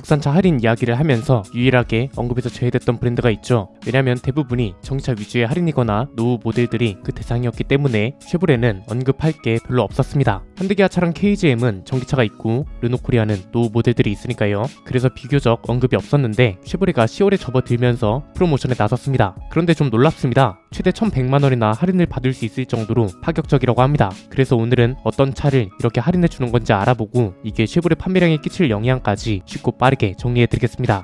국산차 할인 이야기를 하면서 유일하게 언급에서 제외됐던 브랜드가 있죠. 왜냐면 대부분이 전기차 위주의 할인이거나 노후 모델들이 그 대상이었기 때문에 쉐보레는 언급할 게 별로 없었습니다. 현대기아차랑 KGM은 전기차가 있고 르노코리아는 노후 모델들이 있으니까요. 그래서 비교적 언급이 없었는데 쉐보레가 10월에 접어들면서 프로모션에 나섰습니다. 그런데 좀 놀랍습니다. 최대 1,100만원이나 할인을 받을 수 있을 정도로 파격적이라고 합니다. 그래서 오늘은 어떤 차를 이렇게 할인해 주는 건지 알아보고 이게 쉐보레 판매량에 끼칠 영향까지 쉽고 빠르게 정리해 드리겠습니다.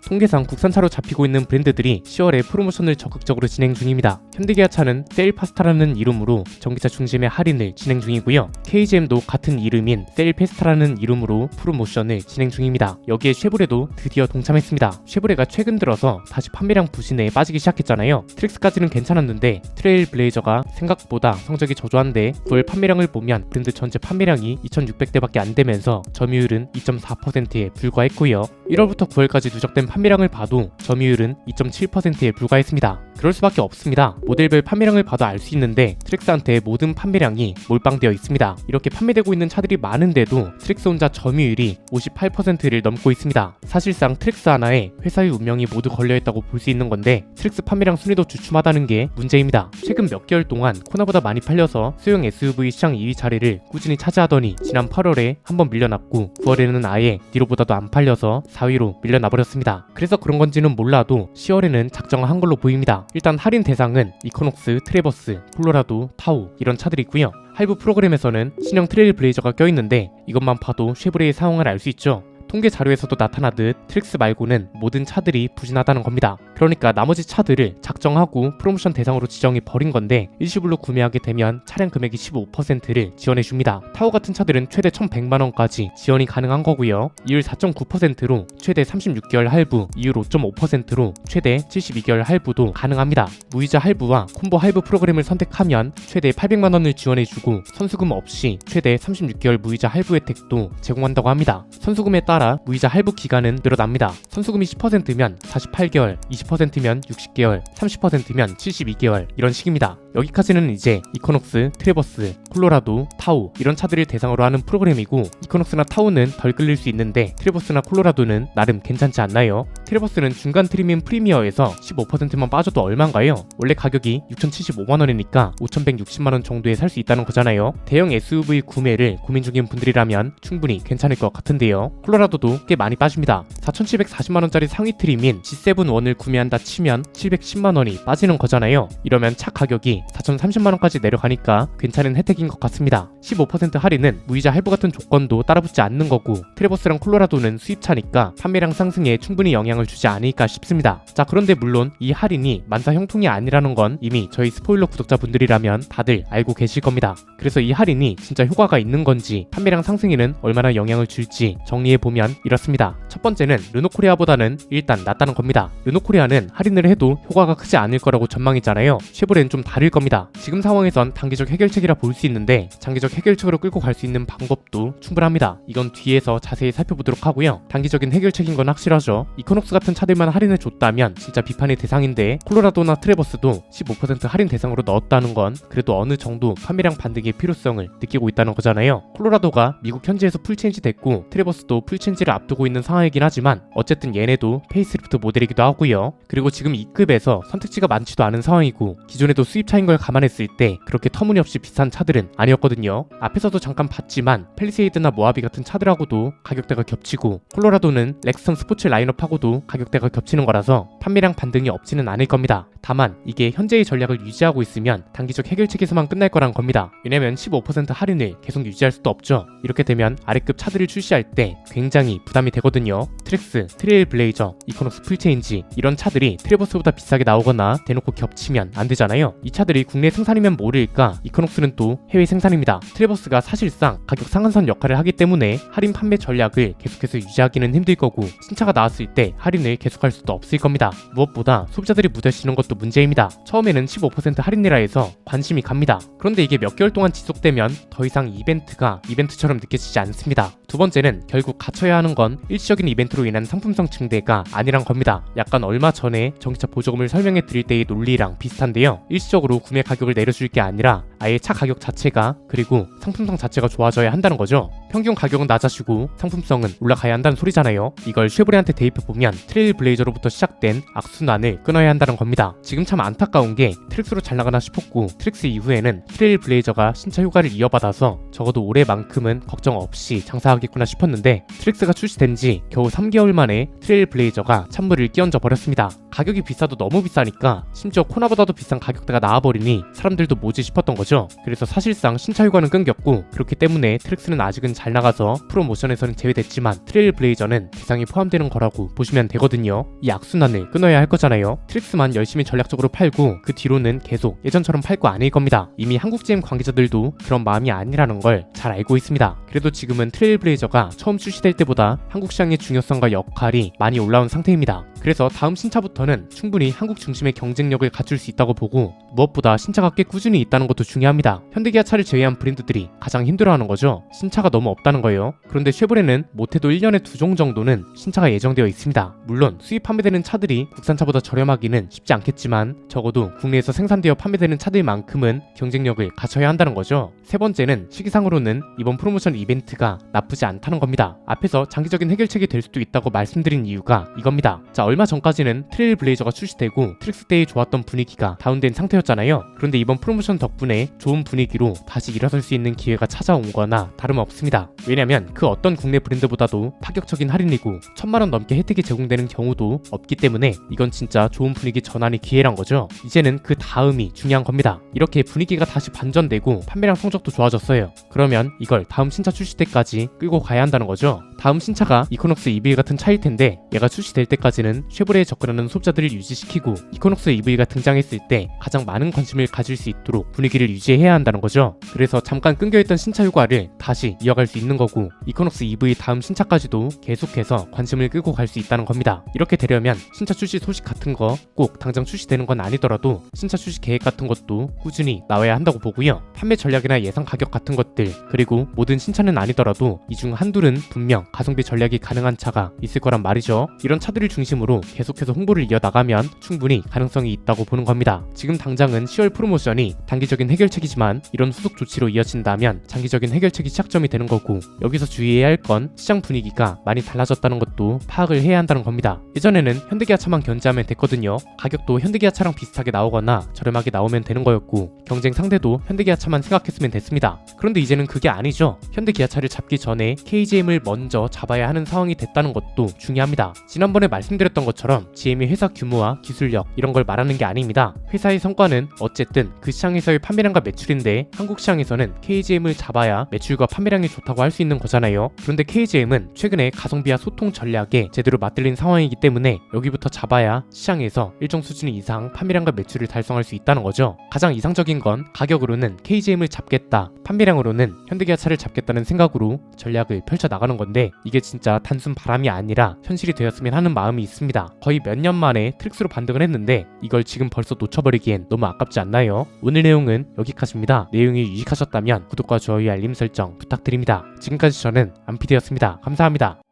통계상 국산차로 잡히고 있는 브랜드들이 10월에 프로모션을 적극적으로 진행 중입니다. 현대기아차는 세일파스타라는 이름으로 전기차 중심의 할인을 진행 중이고요. KGM도 같은 이름인 세일페스타라는 이름으로 프로모션을 진행 중입니다. 여기에 쉐보레도 드디어 동참했습니다. 쉐보레가 최근 들어서 다시 판매량 부진에 빠지기 시작했잖아요. 트랙스까지는 괜찮았는데 트레일블레이저가 생각보다 성적이 저조한데 9월 판매량을 보면 브랜드 전체 판매량이 2,600대밖에 안 되면서 점유율은 2.4%에 불과했고요. 1월부터 9월까지 누적된 판매량을 봐도 점유율은 2.7%에 불과했습니다. 그럴 수밖에 없습니다. 모델별 판매량을 봐도 알 수 있는데 트랙스한테 모든 판매량이 몰빵되어 있습니다. 이렇게 판매되고 있는 차들이 많은데도 트랙스 혼자 점유율이 58%를 넘고 있습니다. 사실상 트랙스 하나에 회사의 운명이 모두 걸려있다고 볼 수 있는 건데 트랙스 판매량 순위도 주춤하다는 게 문제입니다. 최근 몇 개월 동안 코나보다 많이 팔려서 소형 SUV 시장 2위 자리를 꾸준히 차지하더니 지난 8월에 한번 밀려났고 9월에는 아예 뒤로보다도 안 팔려서 4위로 밀려나버렸습니다. 그래서 그런 건지는 몰라도 10월에는 작정한 걸로 보입니다. 일단 할인 대상은 이코녹스, 트래버스, 콜로라도, 타우 이런 차들이 있고요. 할부 프로그램에서는 신형 트레일블레이저가 껴있는데 이것만 봐도 쉐보레의 상황을 알 수 있죠. 통계 자료에서도 나타나듯 트랙스 말고는 모든 차들이 부진하다는 겁니다. 그러니까 나머지 차들을 작정하고 프로모션 대상으로 지정해 버린 건데 일시불로 구매하게 되면 차량 금액이 15%를 지원해 줍니다. 타워 같은 차들은 최대 1,100만원까지 지원이 가능한 거고요. 이율 4.9%로 최대 36개월 할부, 이율 5.5%로 최대 72개월 할부도 가능합니다. 무이자 할부와 콤보 할부 프로그램을 선택하면 최대 800만원을 지원해 주고 선수금 없이 최대 36개월 무이자 할부 혜택도 제공한다고 합니다. 선수금에 따라 무이자 할부 기간은 늘어납니다. 선수금이 10%면 48개월, 20%면 60개월, 30%면 72개월 이런 식입니다. 여기까지는 이제 이코녹스, 트래버스, 콜로라도, 타우 이런 차들을 대상으로 하는 프로그램이고 이코녹스나 타우는 덜 끌릴 수 있는데 트래버스나 콜로라도는 나름 괜찮지 않나요? 트래버스는 중간 트림인 프리미어에서 15%만 빠져도 얼마인가요? 원래 가격이 6,075만원이니까 5,160만원 정도에 살 수 있다는 거잖아요. 대형 SUV 구매를 고민 중인 분들이라면 충분히 괜찮을 것 같은데요. 콜로라도도 꽤 많이 빠집니다. 4,740만원짜리 상위 트림인 G7-1을 구매한다 치면 710만원이 빠지는 거잖아요. 이러면 차 가격이 4,030만원까지 내려가니까 괜찮은 혜택인 것 같습니다. 15% 할인은 무이자 할부 같은 조건도 따라붙지 않는 거고 트래버스랑 콜로라도는 수입차니까 판매량 상승에 충분히 영향을 주지 않을까 싶습니다. 자, 그런데 물론 이 할인이 만사 형통이 아니라는 건 이미 저희 스포일러 구독자분들이라면 다들 알고 계실 겁니다. 그래서 이 할인이 진짜 효과가 있는 건지 판매량 상승에는 얼마나 영향을 줄지 정리해보면 이렇습니다. 첫 번째는 르노코리아보다는 일단 낫다는 겁니다. 르노코리아는 할인을 해도 효과가 크지 않을 거라고 전망했잖아요. 쉐보레는 좀 다를 겁니다. 지금 상황에선 단기적 해결책이라 볼 수 있는데 장기적 해결책으로 끌고 갈 수 있는 방법도 충분합니다. 이건 뒤에서 자세히 살펴보도록 하고요. 단기적인 해결책인 건 확실하죠. 이코녹스 같은 차들만 할인을 줬다면 진짜 비판의 대상인데 콜로라도나 트래버스도 15% 할인 대상으로 넣었다는 건 그래도 어느 정도 판매량 반등의 필요성을 느끼고 있다는 거잖아요. 콜로라도가 미국 현지에서 풀체인지 됐고 트래버스도 풀체인지를 앞두고 있는 상황이긴 하지만 어쨌든 얘네도 페이스리프트 모델이기도 하고요. 그리고 지금 이 급에서 선택지가 많지도 않은 상황이고 기존에도 수입차인 걸 감안했을 때 그렇게 터무니없이 비싼 차들은 아니었거든요. 앞에서도 잠깐 봤지만 팰리세이드나 모하비 같은 차들하고도 가격대가 겹치고 콜로라도는 렉스턴 스포츠 라인업하고도 가격대가 겹치는 거라서 판매량 반등이 없지는 않을 겁니다. 다만 이게 현재의 전략을 유지하고 있으면 단기적 해결책에서만 끝날 거란 겁니다. 왜냐면 15% 할인을 계속 유지할 수도 없죠. 이렇게 되면 아래급 차들을 출시할 때 굉장히 부담이 되거든요. 트랙스, 트레일블레이저, 이코녹스 풀체인지 이런 차들이 트래버스보다 비싸게 나오거나 대놓고 겹치면 안 되잖아요. 이 차들이 국내 생산이면 모를까 이코녹스는 또 해외 생산입니다. 트래버스가 사실상 가격 상한선 역할을 하기 때문에 할인 판매 전략을 계속해서 유지하기는 힘들 거고 신차가 나왔을 때 할인을 계속할 수도 없을 겁니다. 무엇보다 소비자들이 무뎌지는 것도 것도 문제입니다. 처음에는 15% 할인이라 해서 관심이 갑니다. 그런데 이게 몇 개월 동안 지속되면 더 이상 이벤트가 이벤트처럼 느껴지지 않습니다. 두 번째는 결국 갖춰야 하는 건 일시적인 이벤트로 인한 상품성 증대가 아니란 겁니다. 약간 얼마 전에 전기차 보조금을 설명해 드릴 때의 논리랑 비슷한데요. 일시적으로 구매 가격을 내려줄 게 아니라 아예 차 가격 자체가 그리고 상품성 자체가 좋아져야 한다는 거죠. 평균 가격은 낮아지고 상품성은 올라가야 한다는 소리잖아요. 이걸 쉐보레한테 대입해보면 트레일 블레이저로부터 시작된 악순환을 끊어야 한다는 겁니다. 지금 참 안타까운 게 트랙스로 잘 나가나 싶었고 트랙스 이후에는 트레일 블레이저가 신차 효과를 이어받아서 적어도 올해만큼은 걱정 없이 장사하겠구나 싶었는데 트랙스가 출시된 지 겨우 3개월 만에 트레일 블레이저가 찬물을 끼얹어 버렸습니다. 가격이 비싸도 너무 비싸니까 심지어 코나보다도 비싼 가격대가 나와버리니 사람들도 뭐지 싶었던 거죠. 그래서 사실상 신차 효과는 끊겼고 그렇기 때문에 트랙스는 아직은 잘 나가서 프로모션에서는 제외됐지만 트레일 블레이저는 대상이 포함되는 거라고 보시면 되거든요. 이 악순환을 끊어야 할 거잖아요. 트랙스만 열심히 전략적으로 팔고 그 뒤로는 계속 예전처럼 팔 거 아닐 겁니다. 이미 한국 GM 관계자들도 그런 마음이 아니라는 걸 잘 알고 있습니다. 그래도 지금은 트레일 블레이저가 처음 출시될 때보다 한국 시장의 중요성과 역할이 많이 올라온 상태입니다. 그래서 다음 신차부터는 충분히 한국 중심의 경쟁력을 갖출 수 있다고 보고 무엇보다 신차가 꽤 꾸준히 있다는 것도 중요합니다. 현대기아차를 제외한 브랜드들이 가장 힘들어하는 거죠. 신차가 너무 없다는 거예요. 그런데 쉐보레는 못해도 1년에 2종 정도는 신차가 예정되어 있습니다. 물론 수입 판매되는 차들이 국산차보다 저렴하기는 쉽지 않겠지만 적어도 국내에서 생산되어 판매되는 차들만큼은 경쟁력을 갖춰야 한다는 거죠. 세 번째는 시기상으로는 이번 프로모션 이벤트가 나쁘지 않다는 겁니다. 앞에서 장기적인 해결책이 될 수도 있다고 말씀드린 이유가 이겁니다. 자, 얼마 전까지는 트레일 블레이저가 출시되고 트랙스 때의 좋았던 분위기가 다운된 상태였잖아요. 그런데 이번 프로모션 덕분에 좋은 분위기로 다시 일어설 수 있는 기회가 찾아온 거나 다름없습니다. 왜냐면 그 어떤 국내 브랜드보다도 파격적인 할인이고 1000만원 넘게 혜택이 제공되는 경우도 없기 때문에 이건 진짜 좋은 분위기 전환의 기회란 거죠. 이제는 그 다음이 중요한 겁니다. 이렇게 분위기가 다시 반전되고 판매량 성적도 좋아졌어요. 그러면 이걸 다음 신차 출시 때까지 끌고 가야 한다는 거죠. 다음 신차가 이코녹스 EV 같은 차일 텐데 얘가 출시될 때까지는 쉐보레에 접근하는 소비자들을 유지시키고 이코녹스 EV가 등장했을 때 가장 많은 관심을 가질 수 있도록 분위기를 유지해야 한다는 거죠. 그래서 잠깐 끊겨있던 신차 효과를 다시 이어갈 수 있는 거고 이코녹스 EV 다음 신차까지도 계속해서 관심을 끌고 갈 수 있다는 겁니다. 이렇게 되려면 신차 출시 소식 같은 거 꼭 당장 출시되는 건 아니더라도 신차 출시 계획 같은 것도 꾸준히 나와야 한다고 보고요. 판매 전략이나 예상 가격 같은 것들 그리고 모든 신차는 아니더라도 이 중 한둘은 분명 가성비 전략이 가능한 차가 있을 거란 말이죠. 이런 차들을 중심으로 계속해서 홍보를 이어나가면 충분히 가능성이 있다고 보는 겁니다. 지금 당장은 10월 프로모션이 단기적인 해결책이지만 이런 후속 조치로 이어진다면 장기적인 해결책이 시작점이 되는 거고 여기서 주의해야 할 건 시장 분위기가 많이 달라졌다는 것도 파악을 해야 한다는 겁니다. 예전에는 현대기아차만 견제하면 됐거든요. 가격도 현대기아차랑 비슷하게 나오거나 저렴하게 나오면 되는 거였고 경쟁 상대도 현대기아차만 생각했으면 됐습니다. 그런데 이제는 그게 아니죠. 현대기아차를 잡기 전에 KGM을 먼저 잡아야 하는 상황이 됐다는 것도 중요합니다. 지난번에 말씀드렸던 것처럼 GM이 회사 규모와 기술력 이런 걸 말하는 게 아닙니다. 회사의 성과는 어쨌든 그 시장에서의 판매량과 매출인데 한국 시장에서는 KGM을 잡아야 매출과 판매량이 좋다고 할 수 있는 거잖아요. 그런데 KGM은 최근에 가성비와 소통 전략에 제대로 맞들린 상황이기 때문에 여기부터 잡아야 시장에서 일정 수준 이상 판매량과 매출을 달성할 수 있다는 거죠. 가장 이상적인 건 가격으로는 KGM을 잡겠다, 판매량으로는 현대기아차를 잡겠다는 생각으로 전략을 펼쳐 나가는 건데 이게 진짜 단순 바람이 아니라 현실이 되었으면 하는 마음이 있습니다. 거의 몇 년 만에 트랙스로 반등을 했는데 이걸 지금 벌써 놓쳐버리기엔 너무 아깝지 않나요? 오늘 내용은 여기까지입니다. 내용이 유익하셨다면 구독과 좋아요 알림 설정 부탁드립니다. 지금까지 저는 안피디였습니다. 감사합니다.